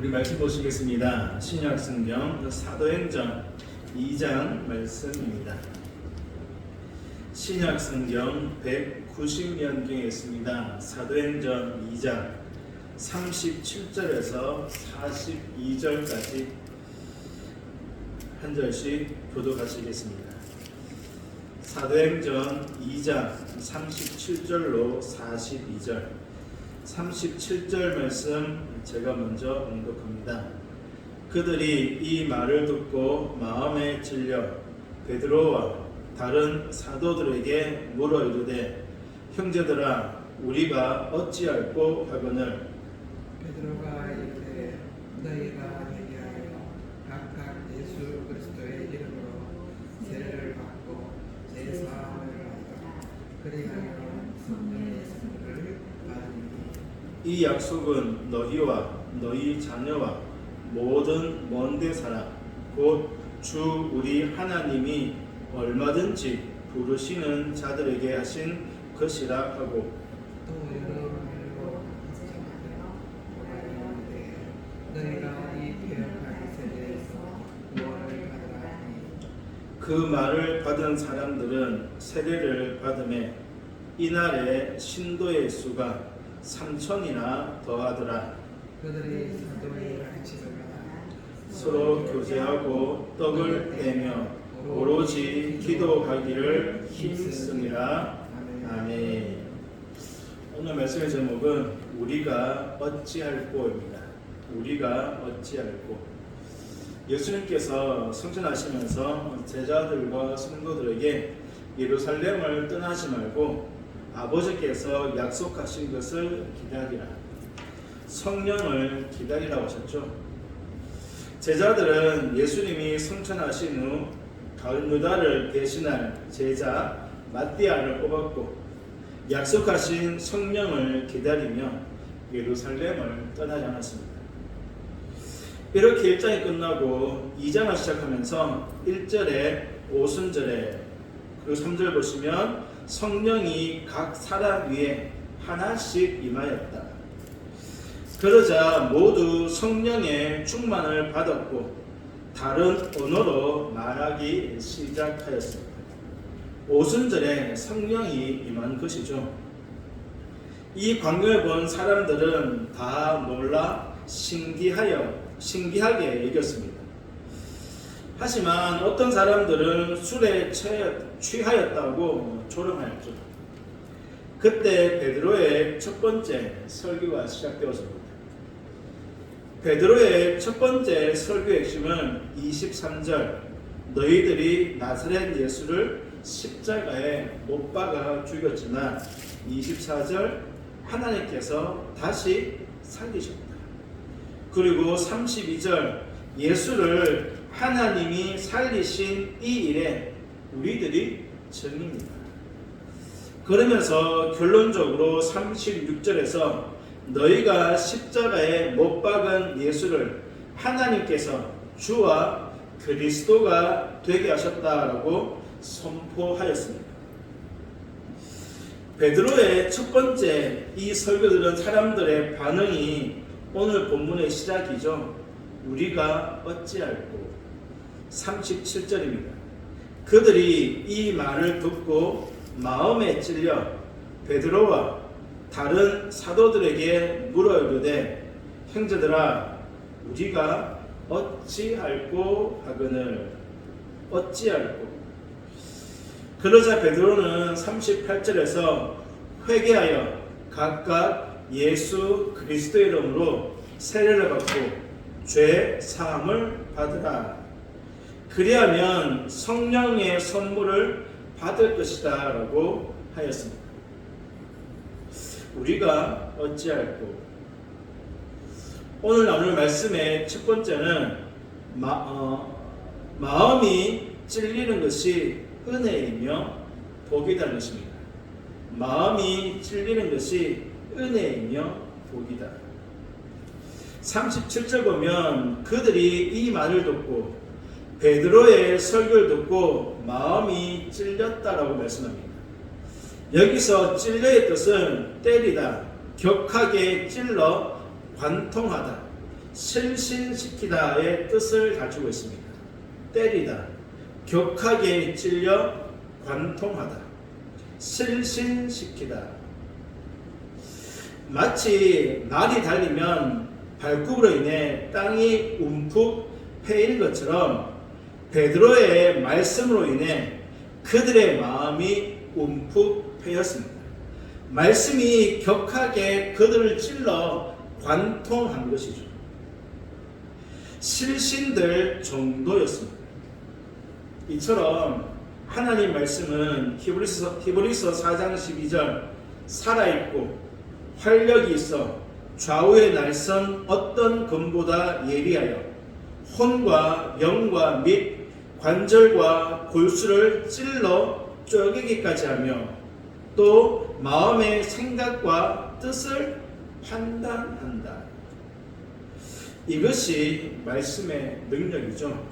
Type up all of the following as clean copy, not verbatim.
우리 말씀 보시겠습니다. 신약 성경 사도행전 2장 말씀입니다. 신약 성경 190년경에 있습니다. 사도행전 2장 37절에서 42절까지 한 절씩 교독하시겠습니다. 사도행전 2장 37절로 42절 37절 말씀 제가 먼저 언급합니다. 그들이 이 말을 듣고 마음에 찔려 베드로와 다른 사도들에게 물어 이르되 형제들아 우리가 어찌할꼬 하거늘 베드로가 이르되 너희가 회개하여 각각 예수 그리스도의 이름으로 세례를 받고 제사함을 받아 그리하여 성령의 선물을 받으니 이 약속은 너희와 너희 자녀와 모든 먼데 사람 곧 주 우리 하나님이 얼마든지 부르시는 자들에게 하신 것이라 하고 또 여러 말로 말하되 너희가 이 개혁한 세대에서 구원을 받으라 하니 그 말을 받은 사람들은 세례를 받음에 이날에 신도의 수가 3,000이나 더하더라. 그들이 사도의 가르침을 받아 서로 교제하고 떡을 떼며 오로지 기도하기를 힘쓰니라. 아멘. 오늘 말씀의 제목은 우리가 어찌할꼬입니다. 우리가 어찌할꼬. 예수님께서 승천하시면서 제자들과 성도들에게 예루살렘을 떠나지 말고 아버지께서 약속하신 것을 기다리라. 성령을 기다리라고 하셨죠. 제자들은 예수님이 승천하신 후 가룟유다를 대신할 제자 마띠아를 뽑았고 약속하신 성령을 기다리며 예루살렘을 떠나지 않았습니다. 이렇게 1장이 끝나고 2장을 시작하면서 1절에 오순절에 그리고 3절 보시면 성령이 각 사람 위에 하나씩 임하였다. 그러자 모두 성령의 충만을 받았고 다른 언어로 말하기 시작하였습니다. 오순절에 성령이 임한 것이죠. 이 광경을 본 사람들은 다 놀라 신기하게 여겼습니다. 하지만 어떤 사람들은 술에 취하였다고 조롱하였죠. 그때 베드로의 첫 번째 설교가 시작되었습니다. 베드로의 첫 번째 설교의 핵심은 23절 너희들이 나사렛 예수를 십자가에 못 박아 죽였지만 24절 하나님께서 다시 살리셨다. 그리고 32절 예수를 하나님이 살리신 이 일에 우리들이 증인이다. 그러면서 결론적으로 36절에서 너희가 십자가에 못 박은 예수를 하나님께서 주와 그리스도가 되게 하셨다라고 선포하였습니다. 베드로의 첫 번째 이 설교 들은 사람들의 반응이 오늘 본문의 시작이죠. 우리가 어찌할꼬 37절입니다. 그들이 이 말을 듣고 마음에 찔려 베드로와 다른 사도들에게 물어 이르되 형제들아 우리가 어찌할꼬 하거늘 어찌할꼬. 그러자 베드로는 38절에서 회개하여 각각 예수 그리스도의 이름으로 세례를 받고 죄 사함을 받으라. 그리하면 성령의 선물을 받을 것이다 라고 하였습니다. 우리가 어찌할꼬. 오늘 나눌 말씀의 첫 번째는 마음이 찔리는 것이 은혜이며 복이다는 것입니다. 마음이 찔리는 것이 은혜이며 복이다. 37절 보면 그들이 이 말을 듣고 베드로의 설교를 듣고 마음이 찔렸다라고 말씀합니다. 여기서 찔려의 뜻은 때리다, 격하게 찔러 관통하다, 실신시키다의 뜻을 가지고 있습니다. 때리다, 격하게 찔려 관통하다, 실신시키다. 마치 말이 달리면 발굽으로 인해 땅이 움푹 패이는 것처럼 베드로의 말씀으로 인해 그들의 마음이 움푹 패였습니다. 말씀이 격하게 그들을 찔러 관통한 것이죠. 실신될 정도였습니다. 이처럼 하나님 말씀은 히브리서 4장 12절 살아있고 활력이 있어 좌우에 날선 어떤 금보다 예리하여 혼과 영과 및 관절과 골수를 찔러 쪼개기까지 하며 또 마음의 생각과 뜻을 판단한다. 이것이 말씀의 능력이죠.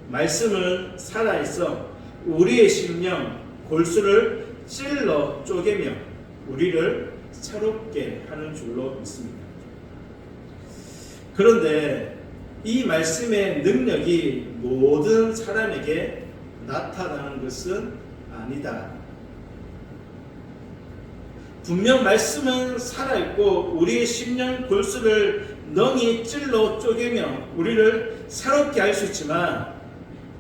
말씀은 살아있어 우리의 심령, 골수를 찔러 쪼개며 우리를 새롭게 하는 줄로 믿습니다. 그런데 이 말씀의 능력이 모든 사람에게 나타나는 것은 아니다. 분명 말씀은 살아있고 우리의 심령 골수를 능히 찔러 쪼개며 우리를 새롭게 할 수 있지만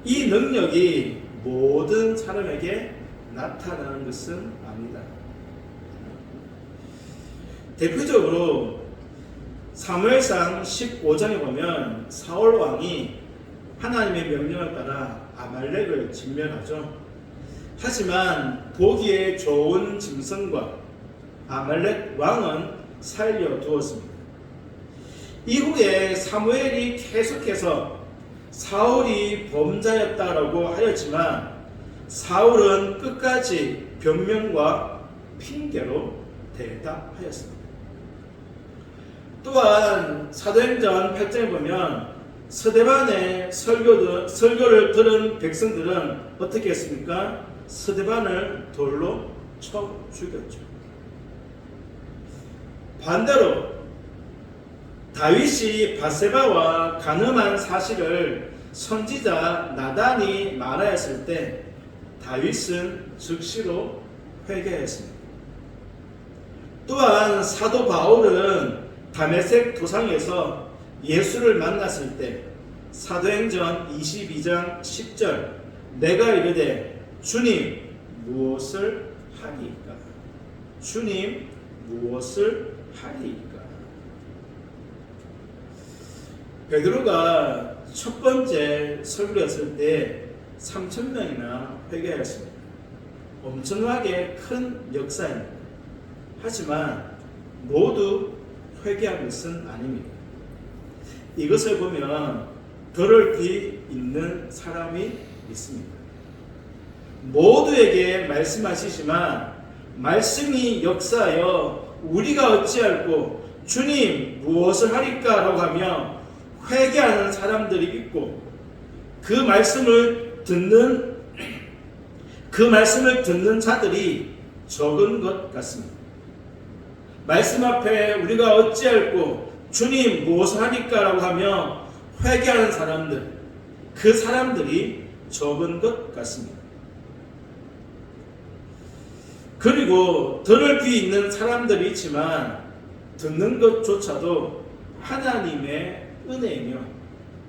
이 능력이 모든 사람에게 나타나는 것은 아니다. 대표적으로 사무엘상 15장에 보면 사울 왕이 하나님의 명령을 따라 아말렉을 진멸하죠. 하지만 보기에 좋은 짐승과 아말렉 왕은 살려두었습니다. 이후에 사무엘이 계속해서 사울이 범자였다라고 하였지만 사울은 끝까지 변명과 핑계로 대답하였습니다. 또한 사도행전 8장에 보면 스데반의 설교를 들은 백성들은 어떻게 했습니까? 스데반을 돌로 쳐 죽였죠. 반대로 다윗이 바세바와 간음한 사실을 선지자 나단이 말하였을 때 다윗은 즉시로 회개했습니다. 또한 사도 바울은 다메섹 도상에서 예수를 만났을 때 사도행전 22장 10절 내가 이르되 주님 무엇을 하리이까? 주님 무엇을 하리이까? 베드로가 첫 번째 설교했을 때 3,000명이나 회개하였습니다. 엄청나게 큰 역사입니다. 하지만 모두 회개한 것은 아닙니다. 이것을 보면 들을 귀 있는 사람이 있습니다. 모두에게 말씀하시지만 말씀이 역사하여 우리가 어찌할꼬 주님 무엇을 하리까 라고 하며 회개하는 사람들이 있고 그 말씀을 듣는 자들이 적은 것 같습니다. 말씀 앞에 우리가 어찌할꼬 주님 무엇을 하니까 라고 하며 회개하는 사람들, 그 사람들이 적은 것 같습니다. 그리고 들을 귀 있는 사람들이 있지만 듣는 것조차도 하나님의 은혜이며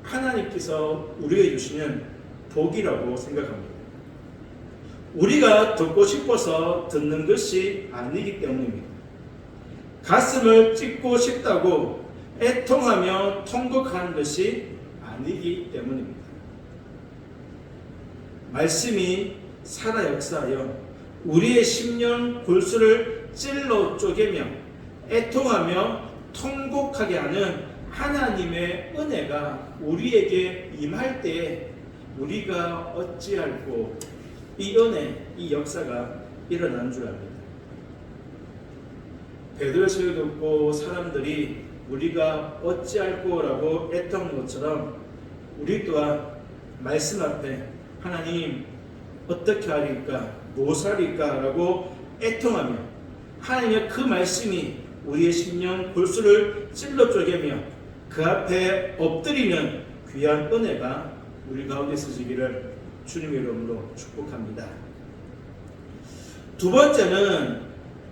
하나님께서 우리에게 주시는 복이라고 생각합니다. 우리가 듣고 싶어서 듣는 것이 아니기 때문입니다. 가슴을 찢고 싶다고 애통하며 통곡하는 것이 아니기 때문입니다. 말씀이 살아 역사하여 우리의 심령 골수를 찔러 쪼개며 애통하며 통곡하게 하는 하나님의 은혜가 우리에게 임할 때에 우리가 어찌할꼬 이 은혜, 이 역사가 일어난 줄 압니다. 베드로의 설교 듣고 사람들이 우리가 어찌할꼬라고 애통한 것처럼 우리 또한 말씀 앞에 하나님 어떻게 하리까 무엇을 하리까 라고 애통하며 하나님의 그 말씀이 우리의 심령 골수를 찔러 쪼개며 그 앞에 엎드리는 귀한 은혜가 우리 가운데 있어지기를 주님의 이름으로 축복합니다. 두 번째는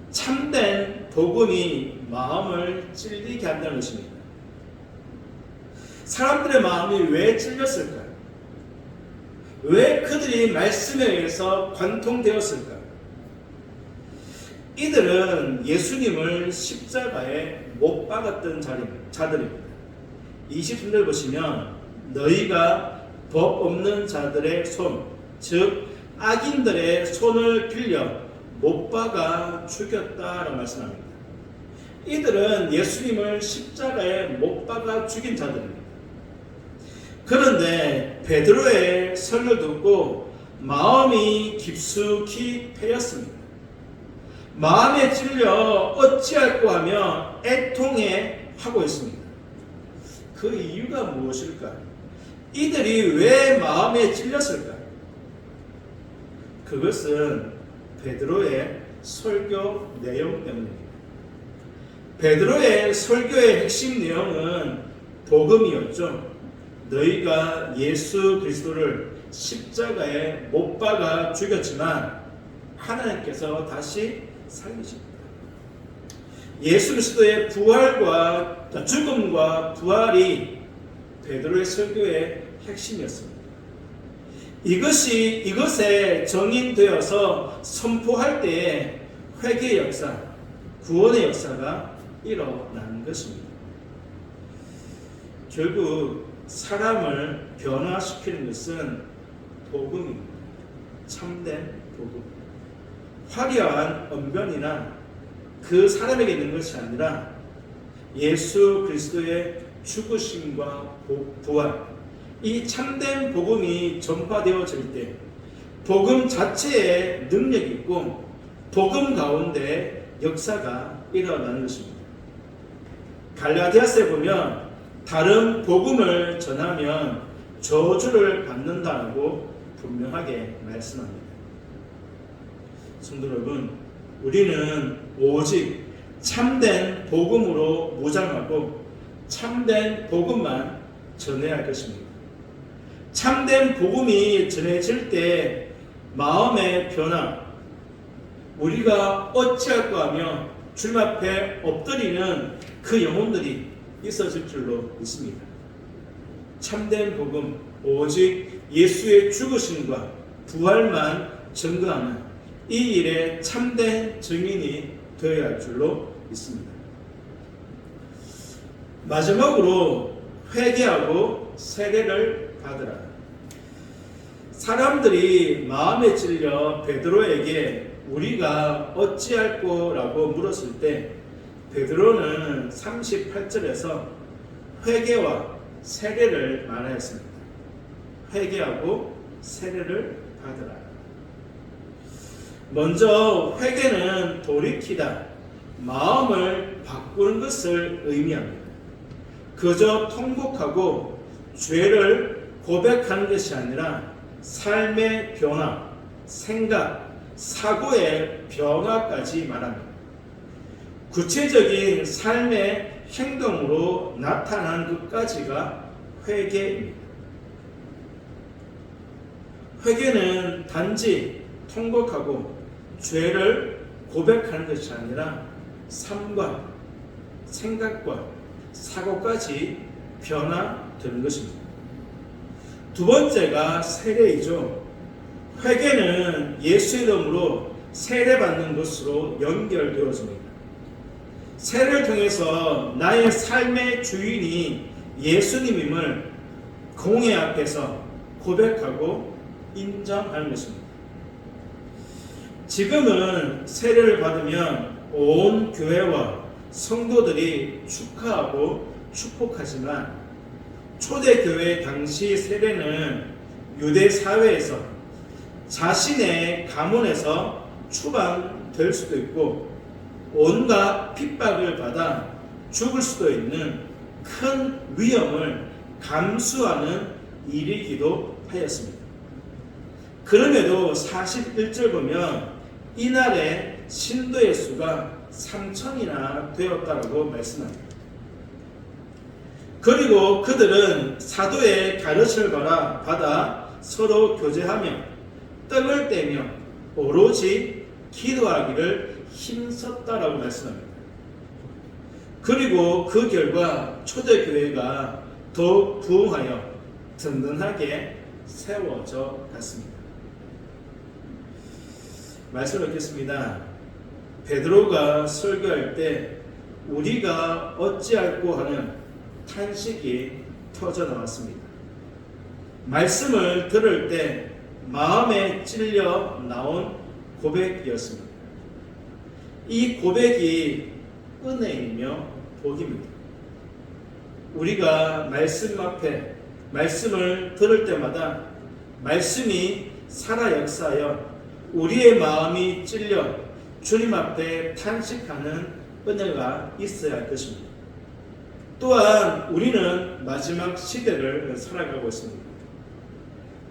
참된 복음이 마음을 찔리게 한다는 것입니다. 사람들의 마음이 왜 찔렸을까요? 왜 그들이 말씀에 의해서 관통되었을까요? 이들은 예수님을 십자가에 못 박았던 자들입니다. 23절 보시면 너희가 법 없는 자들의 손, 즉 악인들의 손을 빌려 못 박아 죽였다라고 말씀합니다. 이들은 예수님을 십자가에 못 박아 죽인 자들입니다. 그런데 베드로의 설을 듣고 마음이 깊숙이 패였습니다. 마음에 찔려 어찌할꼬 하며 애통해 하고 있습니다. 그 이유가 무엇일까요? 이들이 왜 마음에 찔렸을까요? 그것은 베드로의 설교 내용 때문입니다. 베드로의 설교의 핵심 내용은 복음이었죠. 너희가 예수 그리스도를 십자가에 못 박아 죽였지만 하나님께서 다시 살리십니다. 예수 그리스도의 부활과 죽음과 부활이 베드로의 설교의 핵심이었습니다. 이것에 정인되어서 선포할 때에 회개의 역사, 구원의 역사가 일어나는 것입니다. 결국 사람을 변화시키는 것은 복음입니다. 참된 복음. 화려한 언변이나 그 사람에게 있는 것이 아니라 예수 그리스도의 죽으심과 부활, 이 참된 복음이 전파되어질 때 복음 자체에 능력이 있고 복음 가운데 역사가 일어나는 것입니다. 갈라디아서에 보면 다른 복음을 전하면 저주를 받는다고 분명하게 말씀합니다. 성도 여러분, 우리는 오직 참된 복음으로 무장하고 참된 복음만 전해야 할 것입니다. 참된 복음이 전해질 때 마음의 변화, 우리가 어찌할까 하며 주님 앞에 엎드리는 그 영혼들이 있어질 줄로 믿습니다. 참된 복음, 오직 예수의 죽으심과 부활만 증거하는 이 일의 참된 증인이 되어야 할 줄로 믿습니다. 마지막으로 회개하고 세례를 받으라. 사람들이 마음에 찔려 베드로에게 우리가 어찌할꼬라고 물었을 때 베드로는 38절에서 회개와 세례를 말하였습니다. 회개하고 세례를 받으라. 먼저 회개는 돌이키다, 마음을 바꾸는 것을 의미합니다. 그저 통곡하고 죄를 고백하는 것이 아니라 삶의 변화, 생각, 사고의 변화까지 말합니다. 구체적인 삶의 행동으로 나타나는 것까지가 회개입니다. 회개는 단지 통곡하고 죄를 고백하는 것이 아니라 삶과 생각과 사고까지 변화되는 것입니다. 두 번째가 세례이죠. 회개는 예수 이름으로 세례받는 것으로 연결되어집니다. 세례를 통해서 나의 삶의 주인이 예수님임을 공회 앞에서 고백하고 인정하는 것입니다. 지금은 세례를 받으면 온 교회와 성도들이 축하하고 축복하지만 초대교회 당시 세례는 유대 사회에서 자신의 가문에서 추방될 수도 있고 온갖 핍박을 받아 죽을 수도 있는 큰 위험을 감수하는 일이기도 하였습니다. 그럼에도 41절 보면 이날에 신도의 수가 3,000이나 되었다고 말씀합니다. 그리고 그들은 사도의 가르침을 받아 서로 교제하며 떡을 떼며 오로지 기도하기를 힘썼다라고 말씀합니다. 그리고 그 결과 초대교회가 더욱 부흥하여 든든하게 세워져 갔습니다. 말씀을 읽겠습니다. 베드로가 설교할 때 우리가 어찌할꼬 하는 탄식이 터져 나왔습니다. 말씀을 들을 때 마음에 찔려 나온 고백이었습니다. 이 고백이 은혜이며 복입니다. 우리가 말씀 앞에 말씀을 들을 때마다 말씀이 살아 역사하여 우리의 마음이 찔려 주님 앞에 탄식하는 은혜가 있어야 할 것입니다. 또한 우리는 마지막 시대를 살아가고 있습니다.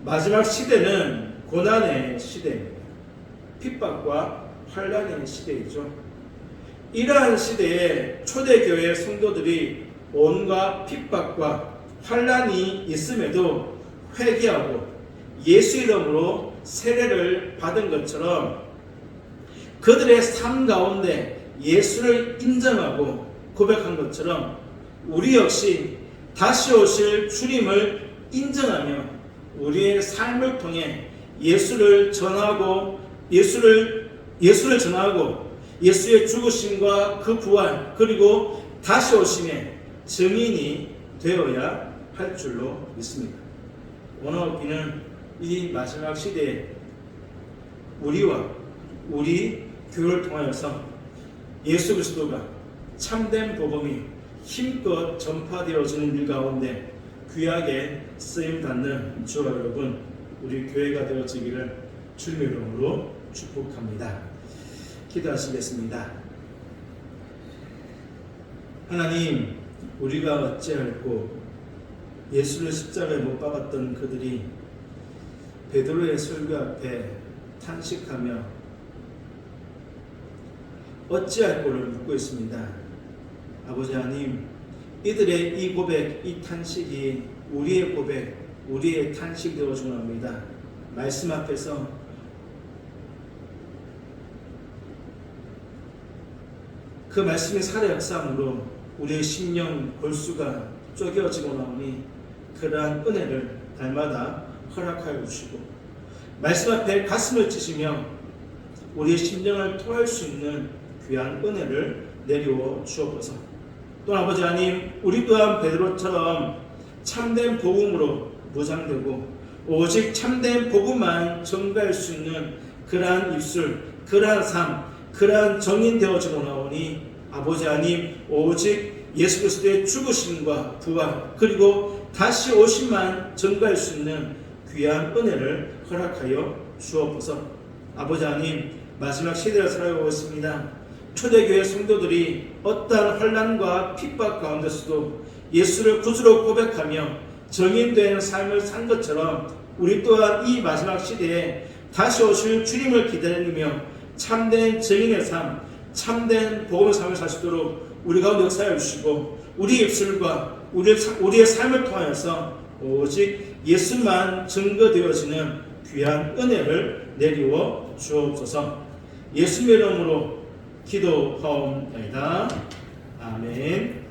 마지막 시대는 고난의 시대입니다. 핍박과 환난의 시대이죠. 이러한 시대에 초대교회 성도들이 온갖 핍박과 환난이 있음에도 회개하고 예수 이름으로 세례를 받은 것처럼 그들의 삶 가운데 예수를 인정하고 고백한 것처럼 우리 역시 다시 오실 주님을 인정하며 우리의 삶을 통해 예수를 전하고 예수의 죽으심과 그 부활 그리고 다시 오심의 증인이 되어야 할 줄로 믿습니다. 오늘 우리는 이 마지막 시대에 우리와 우리 교회를 통하여서 예수 그리스도가 참된 복음이 힘껏 전파되어지는 일 가운데 귀하게 쓰임받는 주와 여러분 우리 교회가 되어지기를 주님의 이름으로 축복합니다. 기도하시겠습니다. 하나님, 우리가 어찌할꼬 예수를 십자가에 못 박았던 그들이 베드로의 설교 앞에 탄식하며 어찌할꼬를 묻고 있습니다. 아버지 하나님, 이들의 이 고백, 이 탄식이 우리의 고백, 우리의 탄식이 되어주는 겁니다. 말씀 앞에서 그 말씀의 살아 역사함으로 우리의 심령 골수가 쪼개어지고 나오니 그러한 은혜를 날마다 허락하여 주시고 말씀 앞에 가슴을 치시며 우리의 심령을 토할 수 있는 귀한 은혜를 내리워 주옵소서. 또 아버지 하나님, 우리 또한 베드로처럼 참된 복음으로 무장되고 오직 참된 복음만 전가할 수 있는 그러한 입술, 그러한 삶, 그러한 정인 되어지고 나오니 아버지 하나님, 오직 예수 그리스도의 죽으심과 부활 그리고 다시 오심만 전가할 수 있는 귀한 은혜를 허락하여 주옵소서. 아버지 하나님, 마지막 시대를 살아가고 있습니다. 초대교회 성도들이 어떠한 환난과 핍박 가운데서도 예수를 구주로 고백하며 정인된 삶을 산 것처럼 우리 또한 이 마지막 시대에 다시 오실 주님을 기다리며 참된 정인의 삶, 참된 복음의 삶을 살 수 있도록 우리 가운데 역사해 주시고 우리 입술과 우리의 삶을 통하여서 오직 예수만 증거되어지는 귀한 은혜를 내리워 주옵소서. 예수의 이름으로 기도하옵나이다. 아멘.